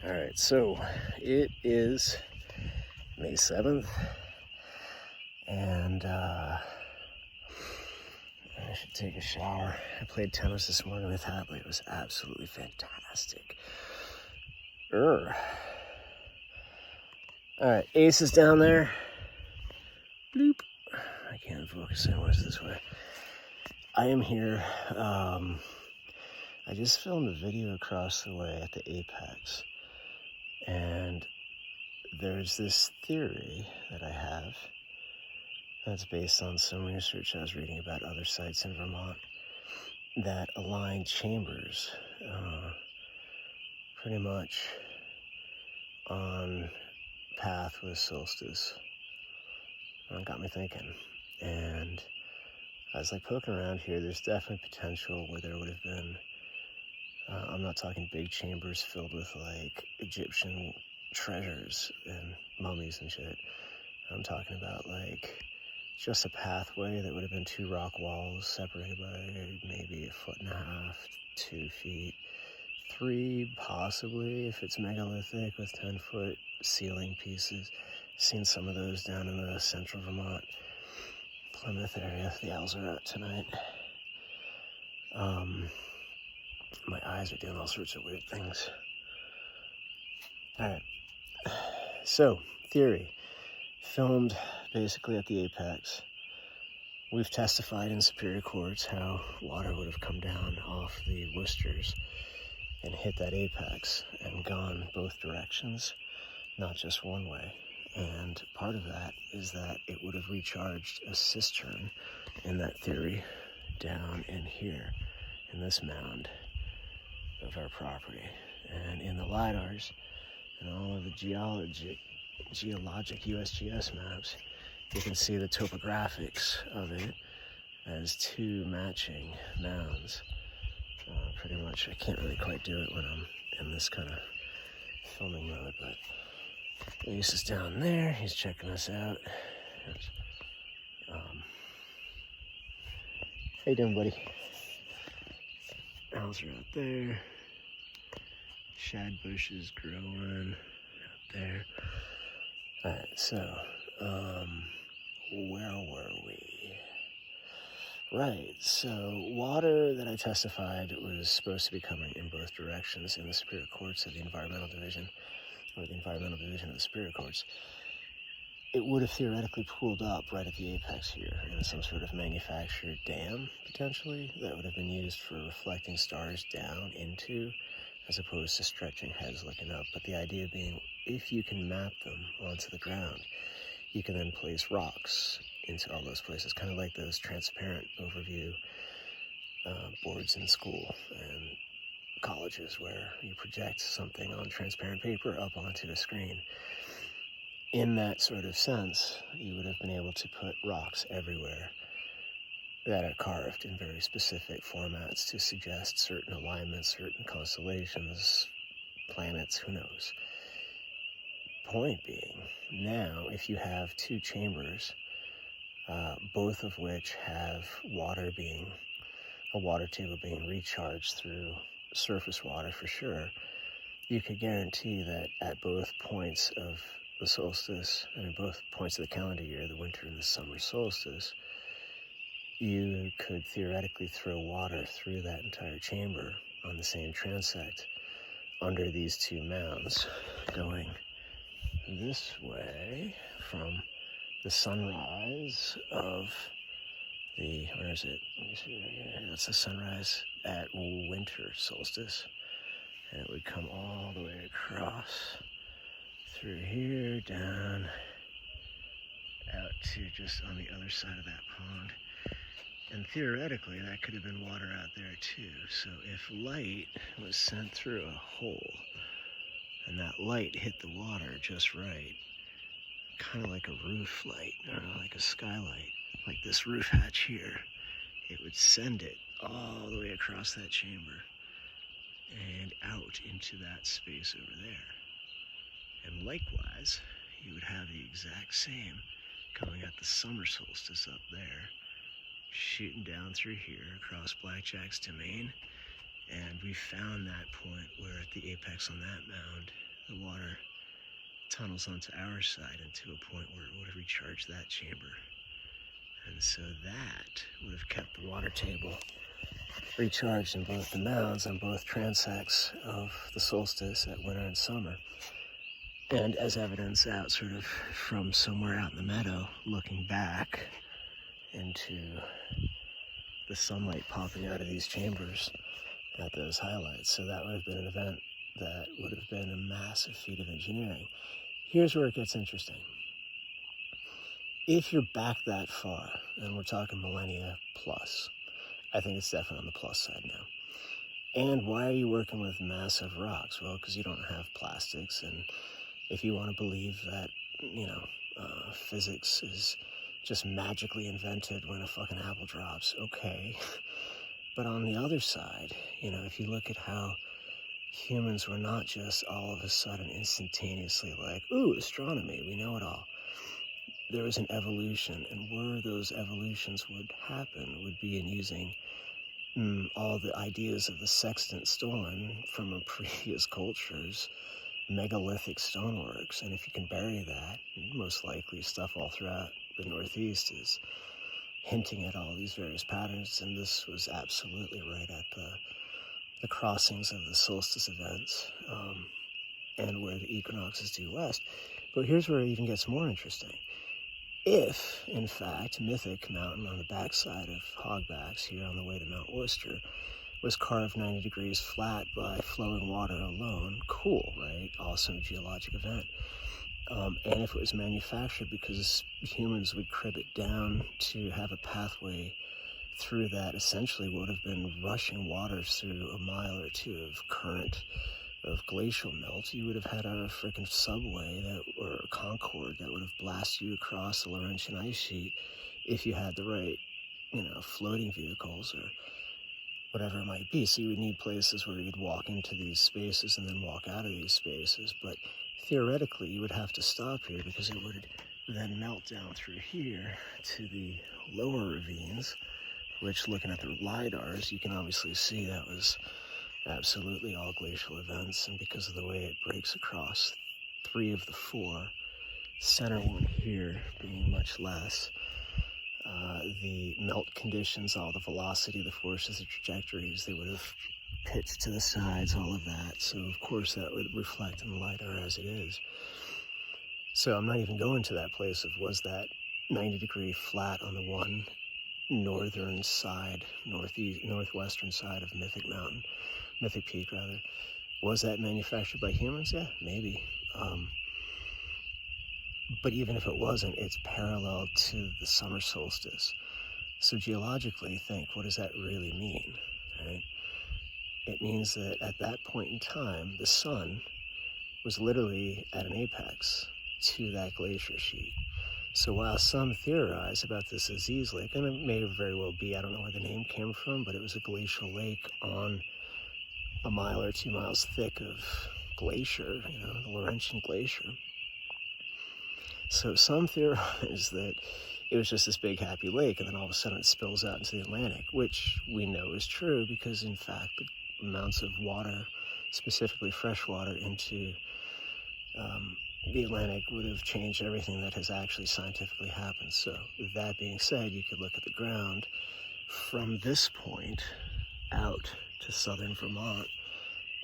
All right, so it is May 7th, and I should take a shower. I played tennis this morning with Hadley. It was absolutely fantastic. All right, Ace is down there. Bloop. I can't focus anyways this way. I am here. I just filmed a video across the way at the Apex, and there's this theory that I have that's based on some research I was reading about other sites in Vermont that align chambers pretty much on path with solstice. It got me thinking, and I was like poking around here. There's definitely potential where there would have been, I'm not talking big chambers filled with like Egyptian treasures and mummies and shit. I'm talking about like just a pathway that would have been 2 rock walls separated by maybe 1.5 feet, 2 feet, 3 possibly if it's megalithic with 10-foot ceiling pieces. Seen some of those down in the central Vermont, Plymouth area. The owls are out tonight. My eyes are doing all sorts of weird things. All right. So, theory. Filmed basically at the Apex. We've testified in Superior Courts how water would have come down off the Worcesters and hit that Apex and gone both directions, not just one way. And part of that is that it would have recharged a cistern in that theory down in here, in this mound of our property. And in the LiDARs and all of the geologic USGS maps, you can see the topographics of it as 2 matching mounds. Pretty much, I can't really quite do it when I'm in this kind of filming mode, but Ace is down there. He's checking us out. How you doing, buddy? Owls are out there. Shad bushes growing out there. All right, so where were we? Right, so water that I testified was supposed to be coming in both directions in the Superior Courts of the Environmental Division, or the Environmental Division of the Superior Courts. It would have theoretically pooled up right at the apex here in some sort of manufactured dam, potentially, that would have been used for reflecting stars down into, as opposed to stretching heads looking up. But the idea being, if you can map them onto the ground, you can then place rocks into all those places, kind of like those transparent overview boards in school and colleges where you project something on transparent paper up onto a screen. In that sort of sense, you would have been able to put rocks everywhere that are carved in very specific formats to suggest certain alignments, certain constellations, planets, who knows. Point being, now if you have 2 chambers, both of which have a water table being recharged through surface water for sure, you could guarantee that at both points of the solstice, and both points of the calendar year, the winter and the summer solstice, you could theoretically throw water through that entire chamber on the same transect under these 2 mounds, going this way from the sunrise of the, where is it? Let me see right here. That's the sunrise at winter solstice. And it would come all the way across through here, down, out to just on the other side of that pond. And theoretically, that could have been water out there too. So if light was sent through a hole, and that light hit the water just right, kind of like a roof light, or like a skylight, like this roof hatch here, it would send it all the way across that chamber and out into that space over there. And likewise, you would have the exact same coming at the summer solstice up there, shooting down through here across Blackjack's domain. And we found that point where at the apex on that mound, the water tunnels onto our side and to a point where it would have recharged that chamber. And so that would have kept the water table recharged in both the mounds on both transects of the solstice at winter and summer. And as evidence out sort of from somewhere out in the meadow, looking back into the sunlight popping out of these chambers at those highlights. So that would have been an event that would have been a massive feat of engineering. Here's where it gets interesting. If you're back that far, and we're talking millennia plus, I think it's definitely on the plus side now. And why are you working with massive rocks? Well, because you don't have plastics, and if you want to believe that, physics is just magically invented when a fucking apple drops, okay. But on the other side, if you look at how humans were not just all of a sudden instantaneously like, ooh, astronomy, we know it all. There was an evolution, and where those evolutions would happen would be in using all the ideas of the sextant stolen from previous cultures, megalithic stoneworks. And if you can bury that, most likely stuff all throughout the Northeast is hinting at all these various patterns. And this was absolutely right at the crossings of the solstice events, and where the equinox is due west. But here's where it even gets more interesting. If, in fact, Mythic Mountain on the backside of Hogbacks here on the way to Mount Worcester was carved 90 degrees flat by flowing water alone, cool, right? Awesome geologic event. And if it was manufactured because humans would crib it down to have a pathway through that essentially would have been rushing waters through a mile or two of current of glacial melt, you would have had a freaking subway or a Concorde that would have blasted you across the Laurentian ice sheet if you had the right, floating vehicles or whatever it might be. So you would need places where you'd walk into these spaces and then walk out of these spaces. But theoretically, you would have to stop here because it would then melt down through here to the lower ravines, which, looking at the LiDARs, you can obviously see that was absolutely all glacial events. And because of the way it breaks across 3 of the 4, center one here being much less, the melt conditions, all the velocity, the forces, the trajectories, they would have pitched to the sides, all of that. So of course that would reflect in the LiDAR as it is. So I'm not even going to that place of was that 90-degree flat on the one northern side, northwestern side of Mythic Peak rather. Was that manufactured by humans? Yeah, maybe. But even if it wasn't, it's parallel to the summer solstice. So geologically, think, what does that really mean, right? It means that at that point in time, the sun was literally at an apex to that glacier sheet. So while some theorize about this Aziz Lake, and it may very well be, I don't know where the name came from, but it was a glacial lake on a mile or 2 miles thick of glacier, the Laurentian glacier. So some theorize that it was just this big happy lake, and then all of a sudden it spills out into the Atlantic, which we know is true because, in fact, the amounts of water, specifically fresh water, into the Atlantic would have changed everything that has actually scientifically happened. So that being said, you could look at the ground from this point out to southern Vermont,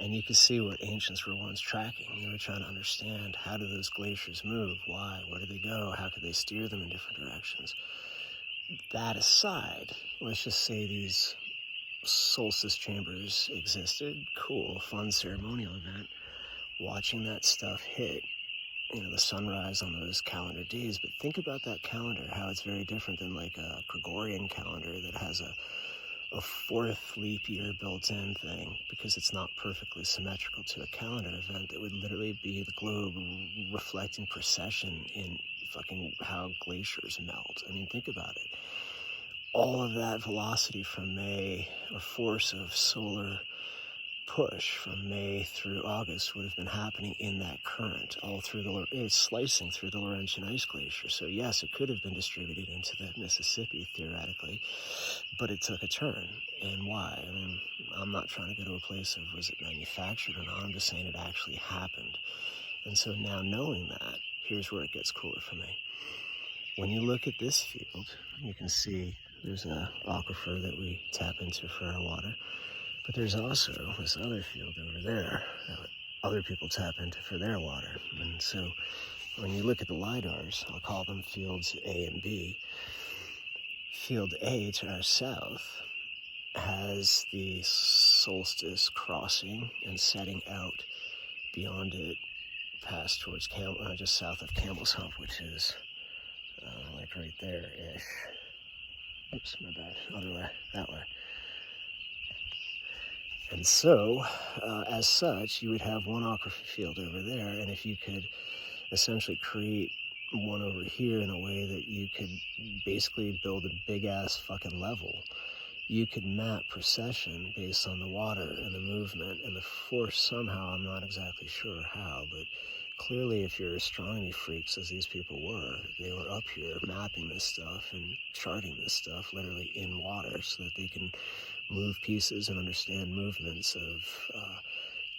and you could see what ancients were once tracking. They were trying to understand, how do those glaciers move? Why? Where do they go? How could they steer them in different directions? That aside, let's just say these solstice chambers existed. Cool, fun ceremonial event. Watching that stuff hit, the sunrise on those calendar days. But think about that calendar, how it's very different than like a Gregorian calendar that has a 4th leap year built-in thing, because it's not perfectly symmetrical to a calendar event. That would literally be the globe reflecting precession in fucking how glaciers melt. I mean, think about it. All of that velocity from May, or force of solar push from May through August would have been happening in that current, all through it's slicing through the Laurentian ice glacier. So yes, it could have been distributed into the Mississippi theoretically, but it took a turn. And why? I mean, I'm not trying to go to a place of was it manufactured or not. I'm just saying it actually happened. And so now knowing that, here's where it gets cooler for me. When you look at this field, you can see there's an aquifer that we tap into for our water. But there's also this other field over there that other people tap into for their water. And so when you look at the LIDARs, I'll call them fields A and B. Field A to our south has the solstice crossing and setting out beyond it, past towards just south of Campbell's Hump, which is like right there-ish. Oops, my bad. Other way, that way. And so, as such, you would have one aquifer field over there, and if you could essentially create one over here in a way that you could basically build a big-ass fucking level, you could map precession based on the water and the movement and the force somehow. I'm not exactly sure how, but clearly if you're astronomy freaks, as these people were, they were up here mapping this stuff and charting this stuff literally in water so that they can move pieces and understand movements of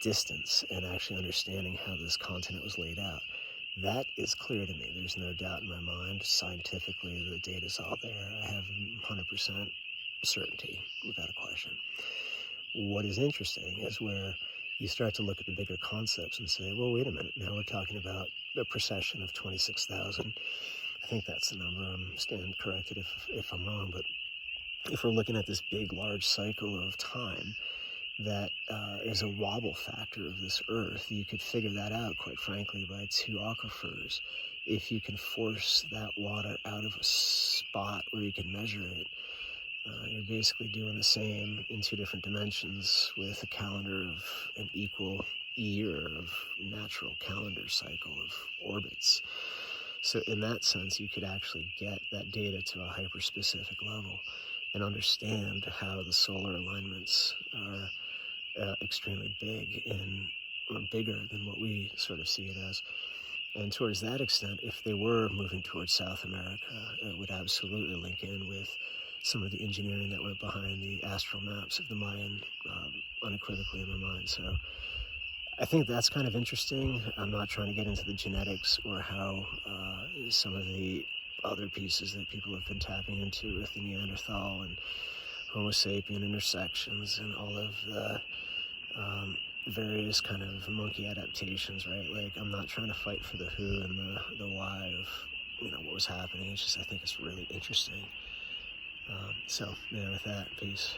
distance and actually understanding how this continent was laid out. That is clear to me. There's no doubt in my mind. Scientifically, the data's all there. I have 100% certainty without a question. What is interesting is where you start to look at the bigger concepts and say, well, wait a minute, now we're talking about a precession of 26,000. I think that's the number. I'm stand corrected if I'm wrong, but if we're looking at this big, large cycle of time that is a wobble factor of this Earth, you could figure that out, quite frankly, by two aquifers. If you can force that water out of a spot where you can measure it, you're basically doing the same in two different dimensions with a calendar of an equal year of natural calendar cycle of orbits. So in that sense, you could actually get that data to a hyper-specific level and understand how the solar alignments are extremely big and bigger than what we sort of see it as. And towards that extent, if they were moving towards South America, it would absolutely link in with some of the engineering that went behind the astral maps of the Mayan, unequivocally in my mind. So I think that's kind of interesting. I'm not trying to get into the genetics or how some of the other pieces that people have been tapping into with the Neanderthal and Homo sapien intersections and all of the various kind of monkey adaptations, right? Like, I'm not trying to fight for the who and the why of, what was happening. It's just, I think it's really interesting. So, with that, peace.